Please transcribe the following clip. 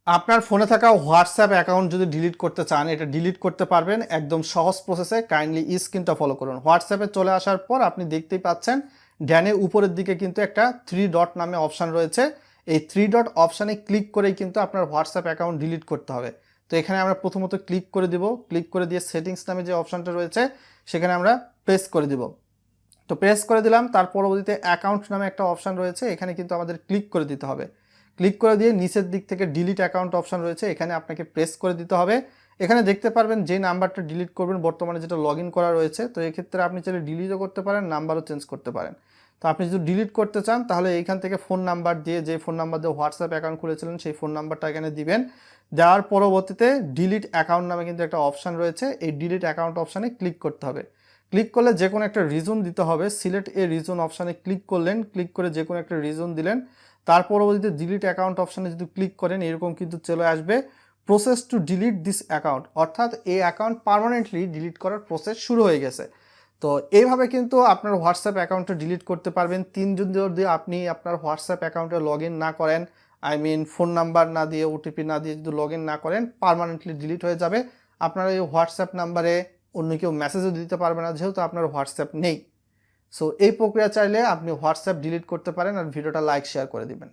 আপনার ফোনে থাকা হোয়াটসঅ্যাপ অ্যাকাউন্ট যদি ডিলিট করতে চান, এটা ডিলিট করতে পারবেন একদম সহজ প্রসেসে। কাইন্ডলি স্ক্রিনটা ফলো করুন। হোয়াটসঅ্যাপে চলে আসার পর আপনি দেখতেই পাচ্ছেন ডানে উপরের দিকে কিন্তু একটা থ্রি ডট নামে অপশান রয়েছে। এই থ্রি ডট অপশানে ক্লিক করেই কিন্তু আপনার হোয়াটসঅ্যাপ অ্যাকাউন্ট ডিলিট করতে হবে। তো এখানে আমরা প্রথমত ক্লিক করে দিব। ক্লিক করে দিয়ে সেটিংস নামে যে অপশানটা রয়েছে সেখানে আমরা প্রেস করে দিব। তো প্রেস করে দিলাম, তার পরবর্তীতে অ্যাকাউন্ট নামে একটা অপশান রয়েছে, এখানে কিন্তু আমাদের ক্লিক করে দিতে হবে। ক্লিক করে দিয়ে নিচের দিক থেকে ডিলিট অ্যাকাউন্ট অপশান রয়েছে, এখানে আপনাকে প্রেস করে দিতে হবে। এখানে দেখতে পারবেন যে নাম্বারটা ডিলিট করবেন বর্তমানে যেটা লগ ইন করা রয়েছে। তো এক্ষেত্রে আপনি চাইলে ডিলিটও করতে পারেন, নাম্বারও চেঞ্জ করতে পারেন। তো আপনি যদি ডিলিট করতে চান তাহলে এইখান থেকে ফোন নাম্বার দিয়ে, যে ফোন নাম্বার দিয়ে হোয়াটসঅ্যাপ অ্যাকাউন্ট খুলেছিলেন সেই ফোন নাম্বারটা এখানে দিবেন। দেওয়ার পরবর্তীতে ডিলিট অ্যাকাউন্ট নামে কিন্তু একটা অপশান রয়েছে, এই ডিলিট অ্যাকাউন্ট অপশানে ক্লিক করতে হবে। ক্লিক করলে যে কোনো একটা রিজন দিতে হবে। সিলেক্ট এ রিজন অপশানে ক্লিক করলেন, ক্লিক করে যে কোনো একটা রিজন দিলেন। তার পরবর্তীতে ডিলিট অ্যাকাউন্ট অপশানে যদি ক্লিক করেন এরকম কিন্তু চলে আসবে process to delete this account, অর্থাৎ এই অ্যাকাউন্ট পার্মানেন্টলি ডিলিট করার প্রসেস শুরু হয়ে গেছে। তো এইভাবে কিন্তু আপনার হোয়াটসঅ্যাপ অ্যাকাউন্টটা ডিলিট করতে পারবেন। 3 দিন যদি আপনি আপনার হোয়াটসঅ্যাপ অ্যাকাউন্টে লগ ইন না করেন, আই মিন ফোন নাম্বার না দিয়ে, ওটিপি না দিয়ে যদি লগ ইন না করেন, পার্মানেন্টলি ডিলিট হয়ে যাবে। আপনার এই হোয়াটসঅ্যাপ নাম্বারে অন্য কেউ মেসেজও দিতে পারবে না, যেহেতু আপনার হোয়াটসঅ্যাপ নেই। সো এই প্রক্রিয়া চাইলে আপনি হোয়াটসঅ্যাপ ডিলিট করতে পারেন। আর ভিডিওটা লাইক শেয়ার করে দিবেন।